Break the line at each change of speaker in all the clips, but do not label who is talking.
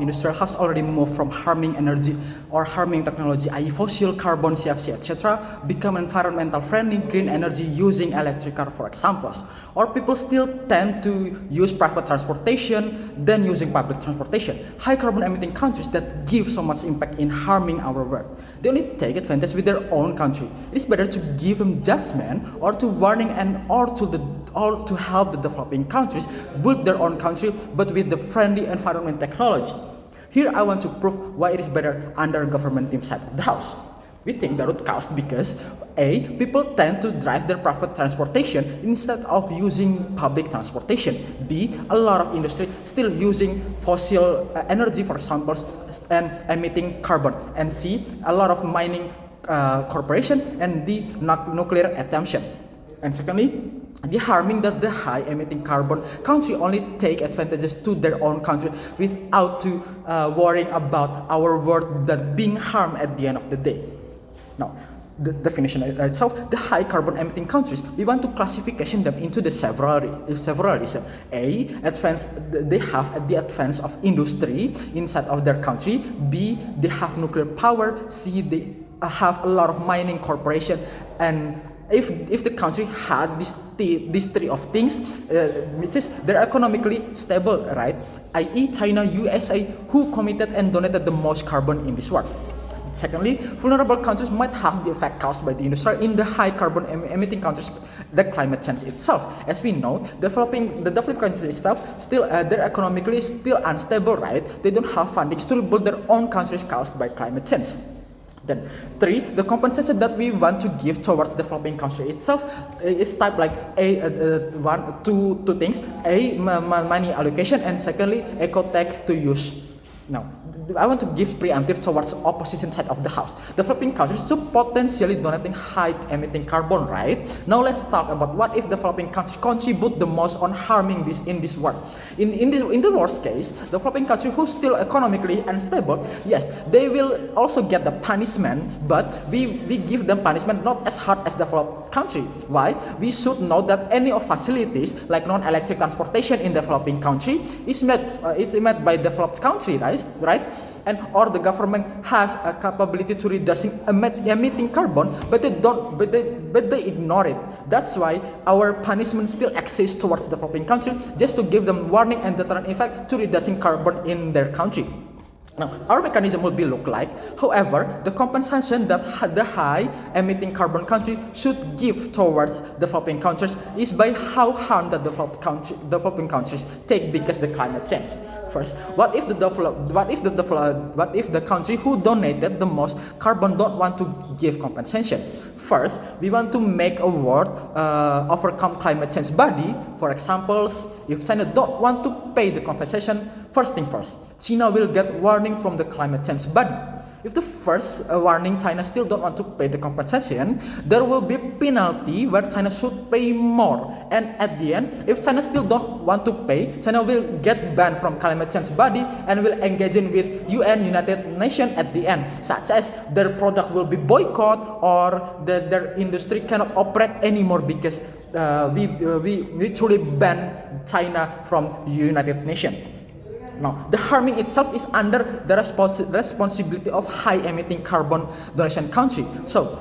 industrial has already moved from harming energy or harming technology, i.e. fossil, carbon, CFC, etc., become environmental friendly, green energy using electric car, for examples. Or people still tend to use private transportation than using public transportation. High carbon emitting countries that give so much impact in harming our world, they only take advantage with their own country. It is better to give them judgment or to warning and or to help the developing countries build their own country, but with the friendly environment technology. Here I want to prove why it is better under government team side of the house. We think the root cause because A, people tend to drive their private transportation instead of using public transportation. B, a lot of industry still using fossil energy, for example, and emitting carbon. And C, a lot of mining corporation. And D, nuclear attention. And secondly, the harming that the high emitting carbon country only take advantages to their own country without to worrying about our world that being harmed at the end of the day. Now, the definition itself, the high carbon emitting countries, we want to classification them into the several reasons. A, advance, they have the advance of industry inside of their country. B, they have nuclear power. C, they have a lot of mining corporation. And if the country had these three of things, which is they're economically stable, right? I.e. China, USA, who committed and donated the most carbon in this world. Secondly, vulnerable countries might have the effect caused by the industry in the high carbon emitting countries, the climate change itself. As we know, the developing countries itself still they're economically still unstable, right? They don't have fundings to rebuild their own countries caused by climate change. Then 3, the compensation that we want to give towards the developing country itself is type like two things: A, money allocation, and secondly, eco-tech to use. Now, I want to give preemptive towards opposition side of the house. Developing countries to potentially donating high emitting carbon, right? Now let's talk about what if developing countries contribute the most on harming this in this world. In the worst case, developing country who still economically unstable, yes, they will also get the punishment, but we give them punishment not as hard as developed country. Why? We should know that any of facilities like non-electric transportation in developing country is made by developed country, right? And or the government has a capability to reducing emitting carbon, but they ignore it. That's why our punishment still exists towards the developing country, just to give them warning and deterrent effect to reducing carbon in their country. Now, our mechanism will be look like, however, the compensation that the high emitting carbon country should give towards developing countries is by how harm that developing countries take because the climate change. First, what if the country who donated the most carbon don't want to give compensation? First, we want to make a world overcome climate change body. For example, if China don't want to pay the compensation, first thing first, China will get warning from the climate change body. If the first warning China still don't want to pay the compensation, there will be penalty where China should pay more. And at the end, if China still don't want to pay, China will get banned from climate change body and will engage in with UN, United Nations at the end, such as their product will be boycott or their industry cannot operate anymore because we truly ban China from United Nations. Now, the harming itself is under the responsibility of high emitting carbon donation country. So,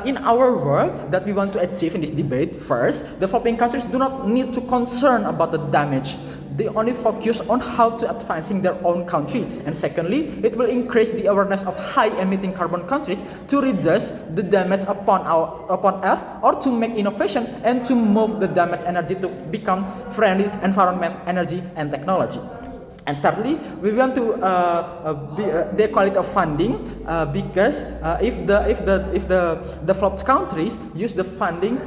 in our world that we want to achieve in this debate, first, developing countries do not need to concern about the damage. They only focus on how to advancing their own country. And secondly, it will increase the awareness of high emitting carbon countries to reduce the damage upon Earth, or to make innovation and to move the damaged energy to become friendly environment, energy, and technology. And thirdly, we want to the equality of funding because if the developed countries use the funding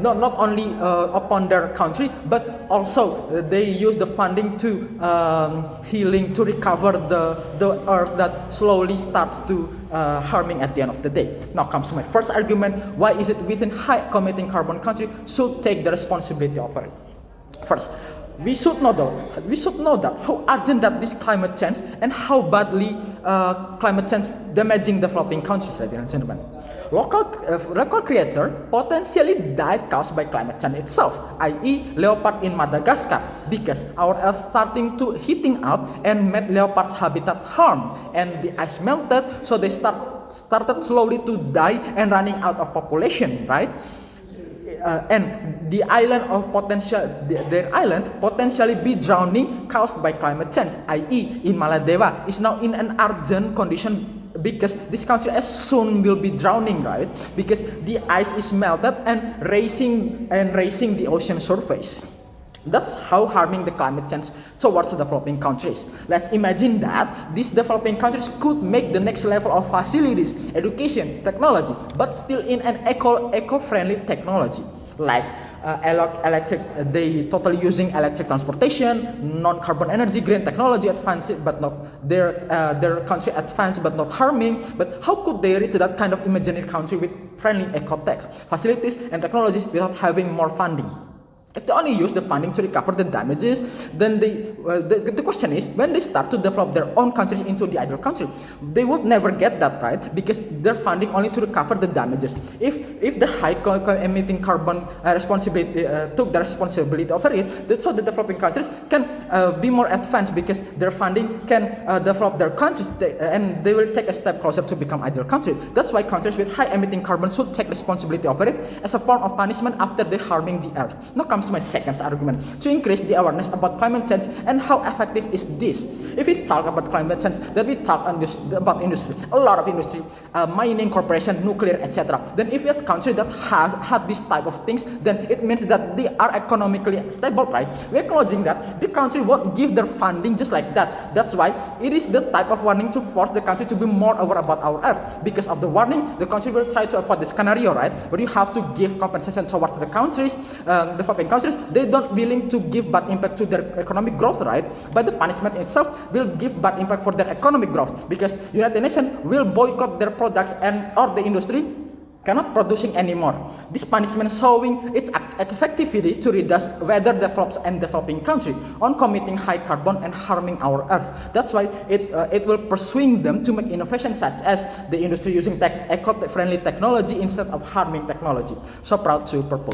not only upon their country, but also they use the funding to healing, to recover the earth that slowly starts to harming at the end of the day. Now comes my first argument: why is it within high emitting carbon country should take the responsibility of it? First, we should know that how urgent that this climate change and how badly climate change damaging developing countries, ladies and gentlemen. Local creature potentially died caused by climate change itself, i.e. leopard in Madagascar, because our Earth starting to heating up and made leopards habitat harm, and the ice melted, so they started slowly to die and running out of population, right? And the island of their island potentially be drowning caused by climate change, i.e. in Maladewa is now in an urgent condition because this country as soon will be drowning, right? Because the ice is melted and raising the ocean surface. That's how harming the climate change towards the developing countries. Let's imagine that these developing countries could make the next level of facilities, education, technology, but still in an eco-friendly technology, like electric. They totally using electric transportation, non-carbon energy, green technology, advanced but not their country advanced but not harming. But how could they reach that kind of imaginary country with friendly eco-tech facilities and technologies without having more funding? If they only use the funding to recover the damages, then the question is, when they start to develop their own countries into the ideal country, they would never get that, right? Because they're funding only to recover the damages. If the high emitting carbon responsibility took the responsibility over it, so the developing countries can be more advanced because their funding can develop their countries and they will take a step closer to become ideal country. That's why countries with high emitting carbon should take responsibility over it as a form of punishment after they harming the earth. Now comes my second argument, to increase the awareness about climate change and how effective is this. If we talk about climate change, then we talk about industry, a lot of industry, mining, corporation, nuclear, etc. Then if a country that has had this type of things, then it means that they are economically stable, right? We're acknowledging that the country won't give their funding just like that. That's why it is the type of warning to force the country to be more aware about our earth. Because of the warning, the country will try to avoid the scenario, right? Where you have to give compensation towards the countries, developing countries, they don't willing to give bad impact to their economic growth, right? But the punishment itself will give bad impact for their economic growth, because United Nations will boycott their products and or the industry cannot producing anymore. This punishment showing its effectivity to reduce whether develops and developing country on committing high carbon and harming our earth. That's why it will persuade them to make innovations such as the industry using eco-friendly technology instead of harming technology. So proud to propose.